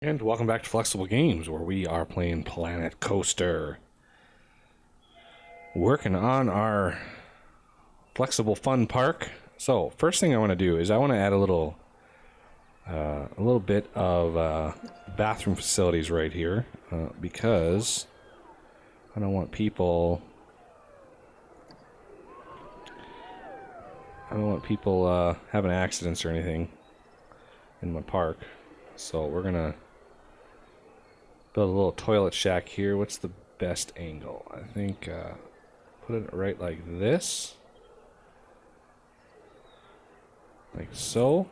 And welcome back to Flexible Games, where we are playing Planet Coaster. Working on our flexible fun park. So, first thing I want to do is I want to add a little bit of bathroom facilities right here, because I don't want people having accidents or anything in my park. So we're gonna build a little toilet shack here. What's the best angle? I think put it right like this. Like so.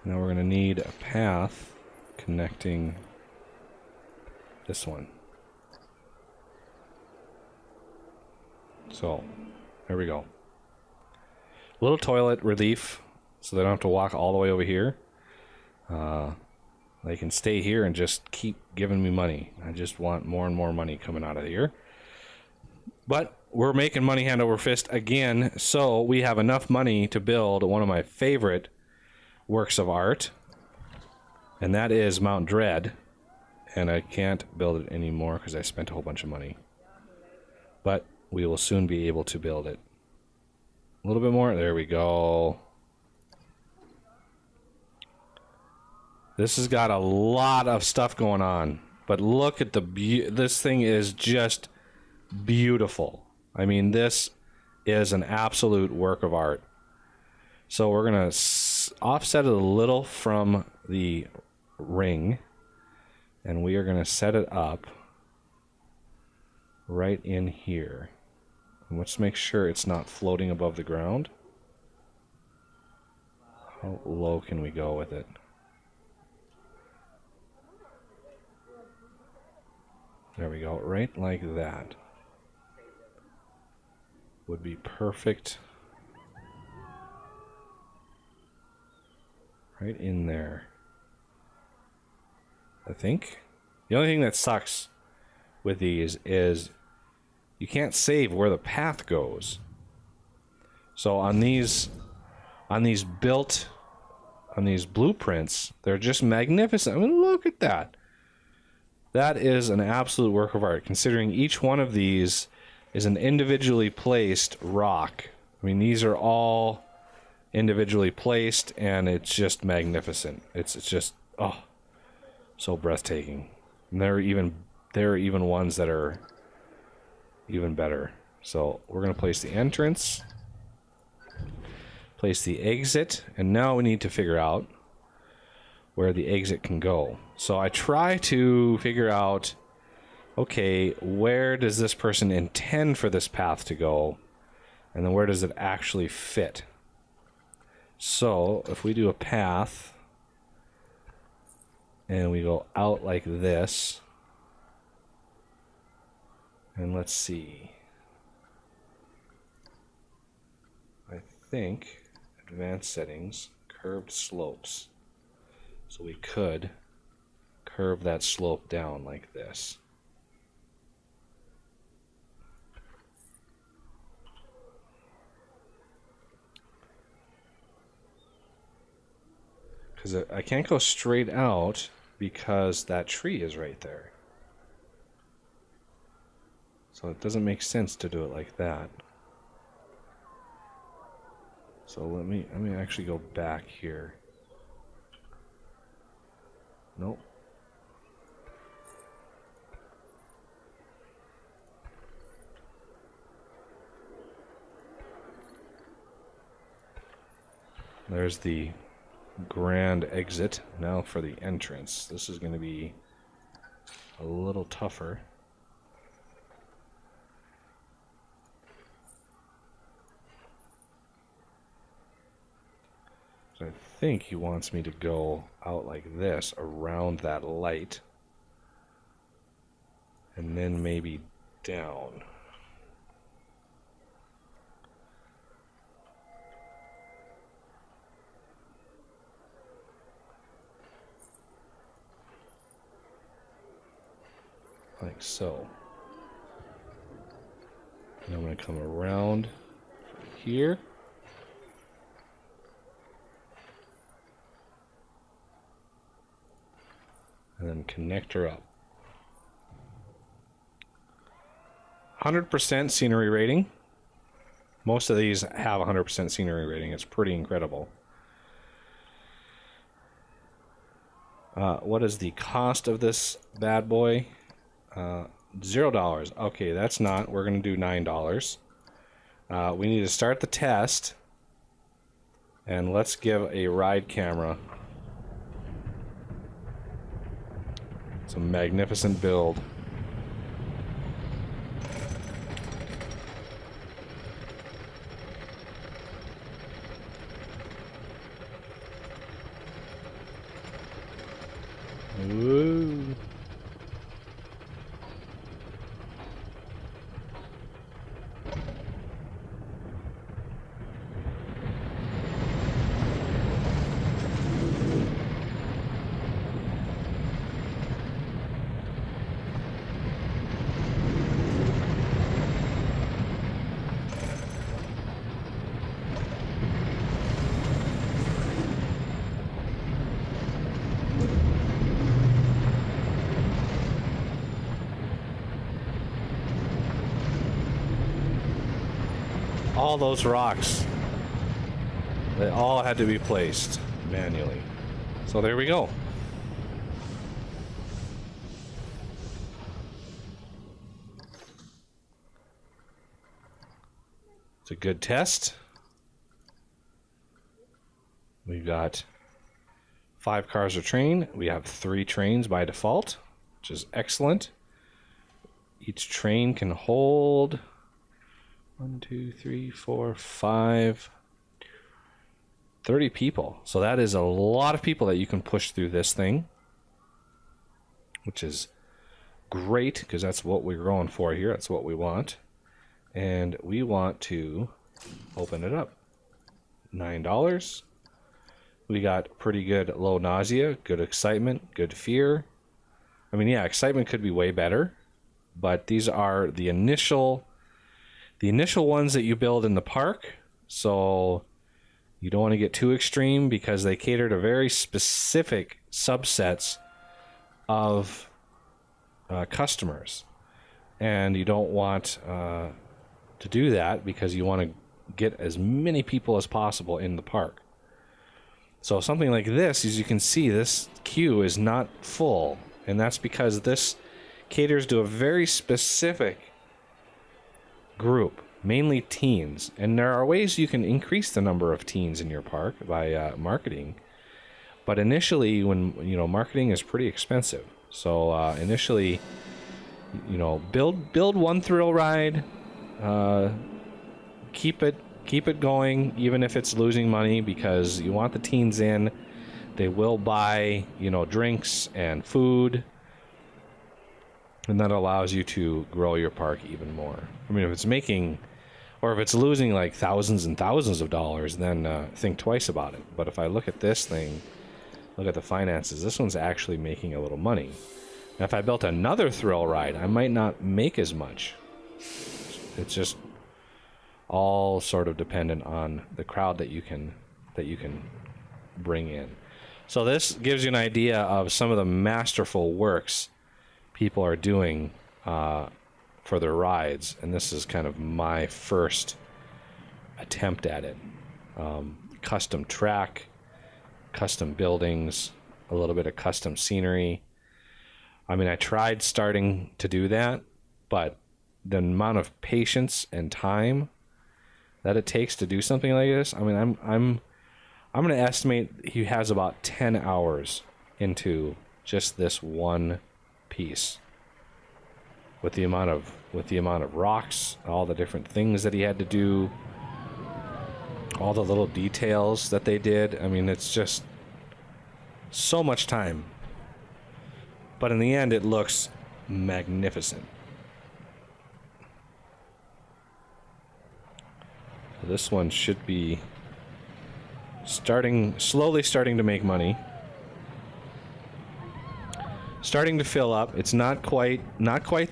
Now we're going to need a path connecting this one. So, there we go. Little toilet relief, so they don't have to walk all the way over here. They can stay here and just keep giving me money. I just want more and more money coming out of here. But we're making money hand over fist again, so we have enough money to build one of my favorite works of art, and that is Mount Dread. And I can't build it anymore because I spent a whole bunch of money. But we will soon be able to build it. A little bit more. There we go. This has got a lot of stuff going on, but look at this thing is just beautiful. I mean, this is an absolute work of art. So we're going to offset it a little from the ring, and we are going to set it up right in here. And let's make sure it's not floating above the ground. How low can we go with it? There we go, right like that. Would be perfect. Right in there. I think. The only thing that sucks with these is you can't save where the path goes. So on these blueprints, they're just magnificent. I mean, look at that. That is an absolute work of art, considering each one of these is an individually placed rock. I mean, these are all individually placed, and it's just magnificent. It's just, oh, so breathtaking. And there are even ones that are even better. So we're going to place the entrance, place the exit, and now we need to figure out where the exit can go. So I try to figure out, okay, where does this person intend for this path to go? And then where does it actually fit? So if we do a path and we go out like this, and let's see, I think advanced settings, curved slopes. So we could curve that slope down like this. Because I can't go straight out because that tree is right there. So it doesn't make sense to do it like that. So let me actually go back here. Nope. There's the grand exit. Now for the entrance. This is going to be a little tougher. I think he wants me to go out like this around that light, and then maybe down. Like so. And I'm going to come around here. and then connect her up. 100% scenery rating. Most of these have 100% scenery rating. It's pretty incredible. What is the cost of this bad boy? $0. Okay, that's not. We're going to do $9. We need to start the test. And let's give a ride camera some magnificent build. Woo. All those rocks, they all had to be placed manually. So there we go. It's a good test. We've got 5 cars a train. We have 3 trains by default, which is excellent. Each train can hold 1, 2, 3, 4, 5, 30 people. So that is a lot of people that you can push through this thing, which is great because that's what we're going for here. That's what we want. And we want to open it up. $9. We got pretty good low nausea, good excitement, good fear. I mean, yeah, excitement could be way better, but these are the initial ones that you build in the park. So you don't want to get too extreme because they cater to very specific subsets of customers. And you don't want to do that because you want to get as many people as possible in the park. So something like this, as you can see, this queue is not full. And that's because this caters to a very specific group, mainly teens. And there are ways you can increase the number of teens in your park by marketing. But initially, when marketing is pretty expensive. So initially, build one thrill ride, keep it going, even if it's losing money, because you want the teens in. They will buy, drinks and food. And that allows you to grow your park even more. I mean, if it's making, or if it's losing like thousands and thousands of dollars, then think twice about it. But if I look at this thing, look at the finances, this one's actually making a little money. Now, if I built another thrill ride, I might not make as much. It's just all sort of dependent on the crowd that you can bring in. So this gives you an idea of some of the masterful works people are doing for their rides, and this is kind of my first attempt at it. Custom track, custom buildings, a little bit of custom scenery. I mean, I tried starting to do that, but the amount of patience and time that it takes to do something like this, I mean, I'm going to estimate he has about 10 hours into just this one piece, with the amount of rocks, all the different things that he had to do, all the little details that they did. I mean, it's just so much time, but in the end it looks magnificent. So this one should be slowly starting to make money. Starting to fill up. It's not quite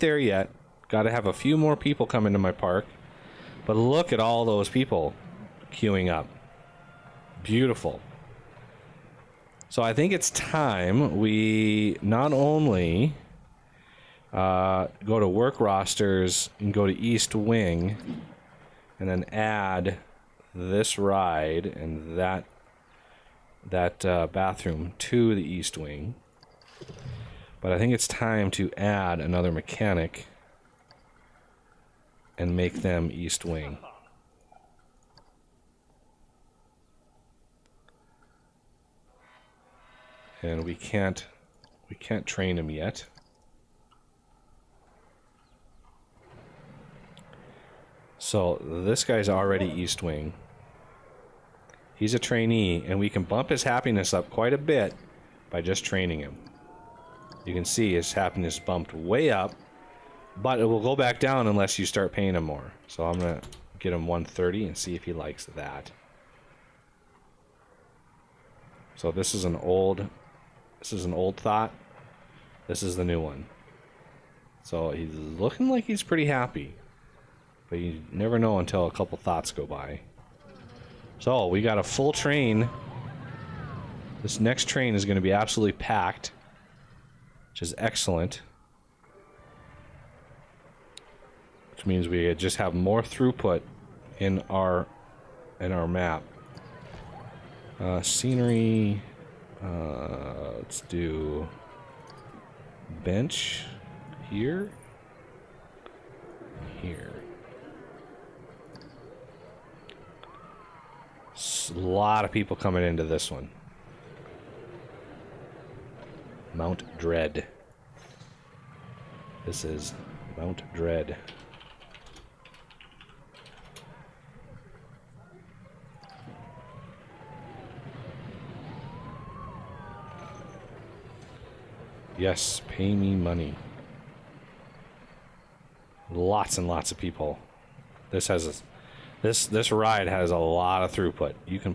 there yet. Got to have a few more people come into my park. But look at all those people queuing up. Beautiful. So I think it's time we not only go to work rosters and go to East Wing and then add this ride and that bathroom to the East Wing. But I think it's time to add another mechanic and make them East Wing. And we can't train him yet. So this guy's already East Wing. He's a trainee, and we can bump his happiness up quite a bit by just training him. You can see his happiness bumped way up, but it will go back down unless you start paying him more. So I'm gonna get him 130 and see if he likes that. So this is an old thought. This is the new one. So he's looking like he's pretty happy, but you never know until a couple thoughts go by. So we got a full train. This next train is going to be absolutely packed, which is excellent. Which means we just have more throughput in our map. Scenery. Let's do bench here. Here. A lot of people coming into this one. Mount Dread. This is Mount Dread. Yes, pay me money. Lots and lots of people. This ride has a lot of throughput. You can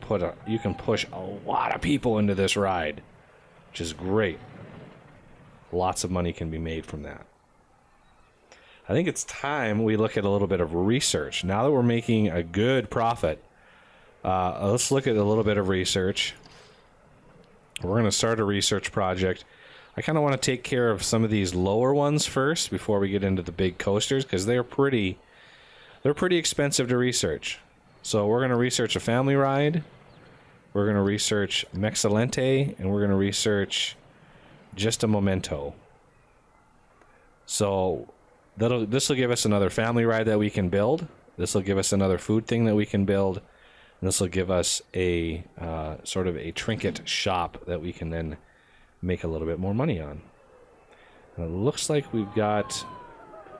push a lot of people into this ride, which is great. Lots of money can be made from that. I think it's time we look at a little bit of research. Now that we're making a good profit, let's look at a little bit of research. We're going to start a research project. I kind of want to take care of some of these lower ones first before we get into the big coasters, because they're pretty expensive to research. So we're going to research a family ride, we're going to research Mexcellente, and we're going to research just a Memento. So this will give us another family ride that we can build. This will give us another food thing that we can build. And this will give us a sort of a trinket shop that we can then make a little bit more money on. And it looks like we've got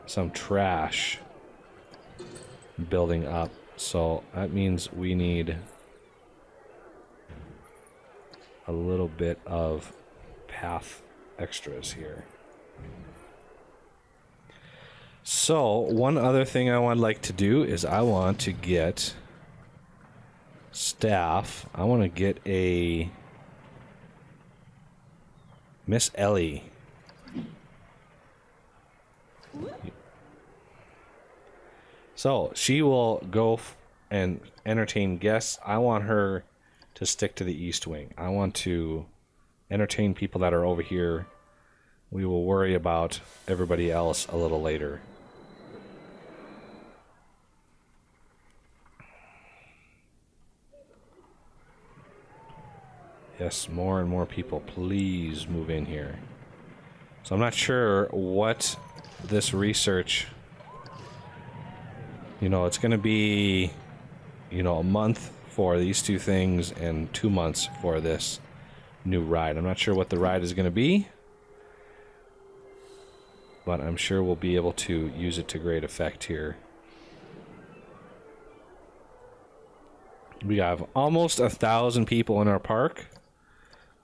some trash building up, so that means we need a little bit of path extras here. So one other thing I would like to do is I want to get staff. I want to get a Miss Ellie. So she will go and entertain guests. I want her to stick to the East Wing. I want to entertain people that are over here. We will worry about everybody else a little later. Yes, more and more people, please move in here. So I'm not sure what this research, it's going to be, a month for these two things and 2 months for this new ride. I'm not sure what the ride is going to be, but I'm sure we'll be able to use it to great effect here. We have almost 1,000 people in our park.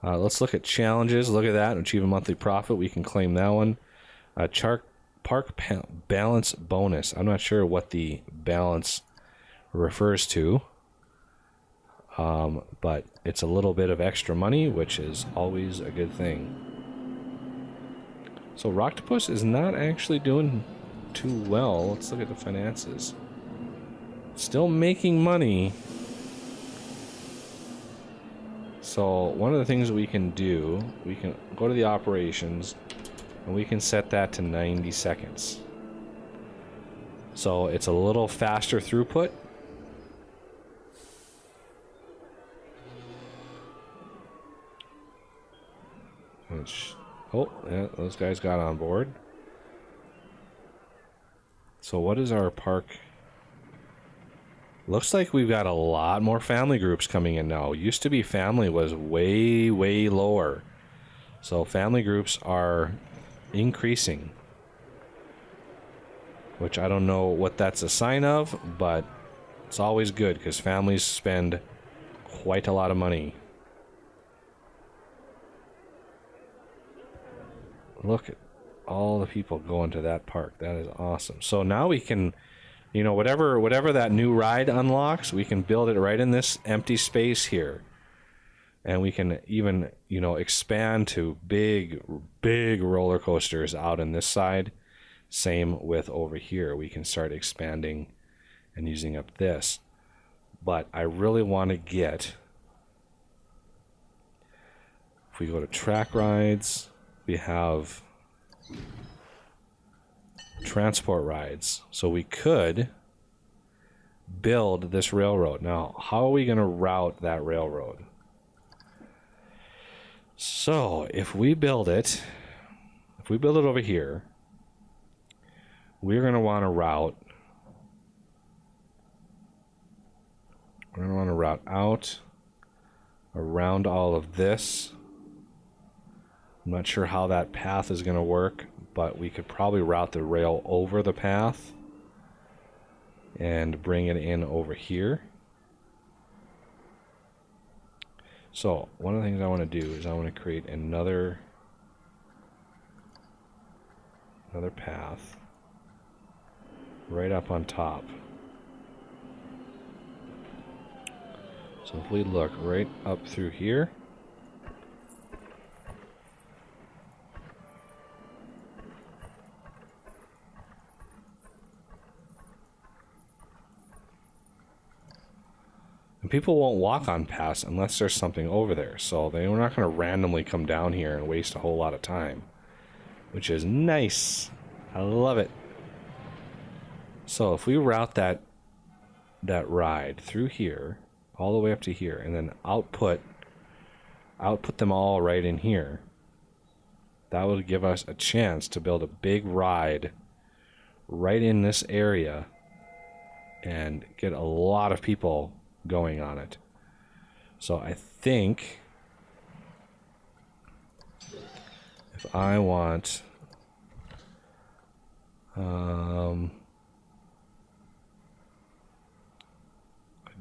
Let's look at challenges. Look at that. Achieve a monthly profit. We can claim that one. Park balance bonus. I'm not sure what the balance refers to. But it's a little bit of extra money, which is always a good thing. So Rocktopus is not actually doing too well. Let's look at the finances. Still making money. So one of the things we can do, we can go to the operations and we can set that to 90 seconds. So it's a little faster throughput. Oh, yeah, those guys got on board. So what is our park? Looks like we've got a lot more family groups coming in now. Used to be family was way, way lower. So family groups are increasing. Which I don't know what that's a sign of, but it's always good because families spend quite a lot of money. Look at all the people going to that park. That is awesome. So now we can, you know, whatever that new ride unlocks, we can build it right in this empty space here. And we can even, you know, expand to big roller coasters out in this side. Same with over here. We can start expanding and using up this. But I really want to get, if we go to track rides, we have transport rides. So we could build this railroad. Now, how are we going to route that railroad? So if we build it over here, we're going to want to route. We're going to want to route out around all of this. I'm not sure how that path is going to work, but we could probably route the rail over the path and bring it in over here. So one of the things I want to do is I want to create another path right up on top. So if we look right up through here, and people won't walk on paths unless there's something over there. So they're not going to randomly come down here and waste a whole lot of time, which is nice. I love it. So if we route that ride through here, all the way up to here, and then output them all right in here, that would give us a chance to build a big ride right in this area and get a lot of people going on it. So I think if I want a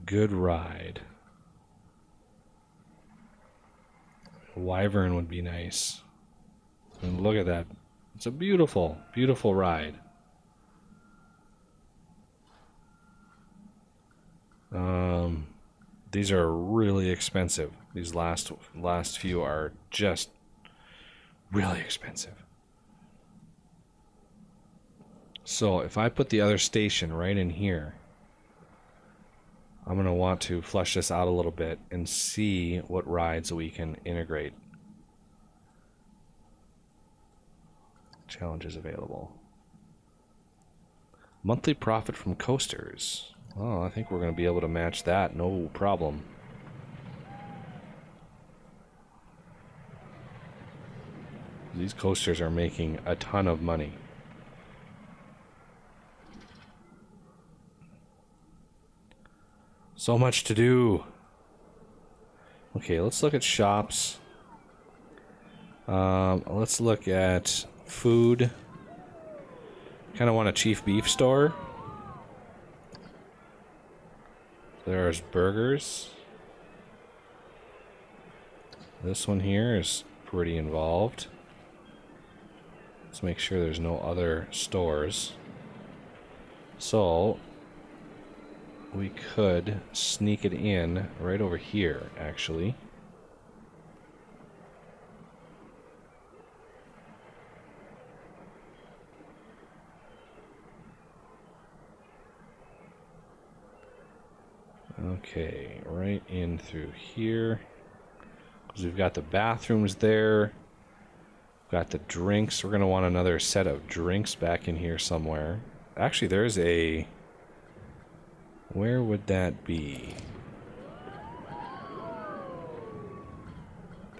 good ride, Wyvern would be nice. And look at that. It's a beautiful, beautiful ride. These are really expensive. These last few are just really expensive. So if I put the other station right in here, I'm going to want to flesh this out a little bit and see what rides we can integrate. Challenges available. Monthly profit from coasters. Oh, I think we're going to be able to match that, no problem. These coasters are making a ton of money. So much to do. Okay, let's look at shops. Let's look at food. Kind of want a Chief Beef store. There's burgers. This one here is pretty involved. Let's make sure there's no other stores. So we could sneak it in right over here, actually. Okay, right in through here. Because we've got the bathrooms there. Got the drinks. We're going to want another set of drinks back in here somewhere. Actually, there's a... Where would that be?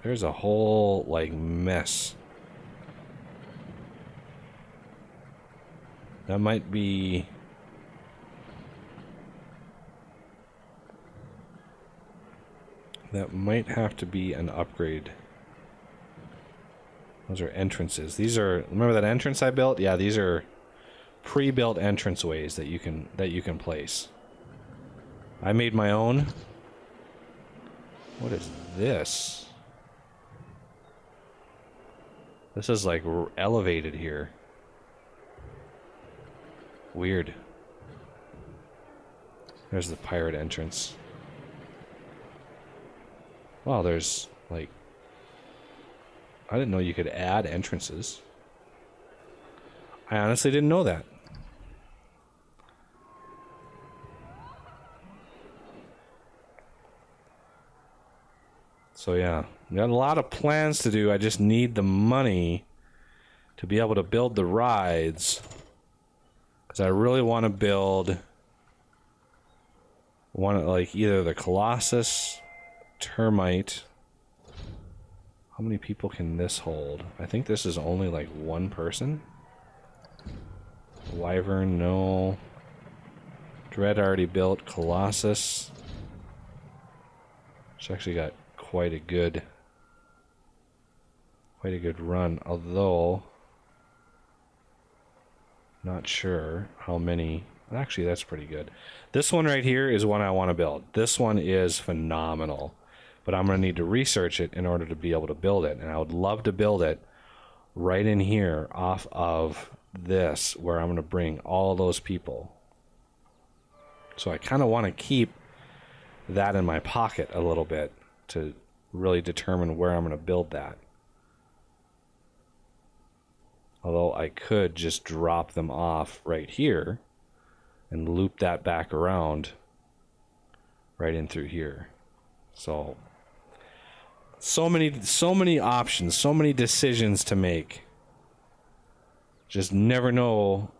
There's a whole, like, mess. That might be... That might have to be an upgrade. Those are entrances. These are... Remember that entrance I built? Yeah, these are pre-built entranceways that you can place. I made my own. What is this? This is like elevated here. Weird. There's the pirate entrance. Wow, there's like... I didn't know you could add entrances. I honestly didn't know that. So yeah, got a lot of plans to do. I just need the money to be able to build the rides. Because I really want to build one, like either the Colossus, Termite. How many people can this hold? I think this is only like one person. Wyvern, no. Dread already built. Colossus. It's actually got quite a good run, although not sure how many. Actually, that's pretty good. This one right here is one I want to build. This one is phenomenal, but I'm going to need to research it in order to be able to build it, and I would love to build it right in here off of this, where I'm going to bring all those people. So I kind of want to keep that in my pocket a little bit to really determine where I'm going to build that. Although I could just drop them off right here and loop that back around right in through here. So many options, so many decisions to make. Just never know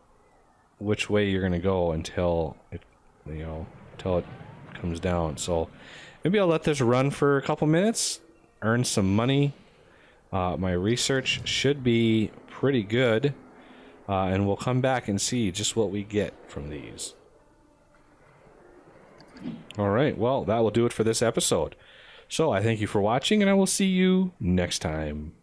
which way you're going to go until it, until it comes down. So maybe I'll let this run for a couple minutes, earn some money. My research should be pretty good, and we'll come back and see just what we get from these. All right, well, that will do it for this episode. So I thank you for watching, and I will see you next time.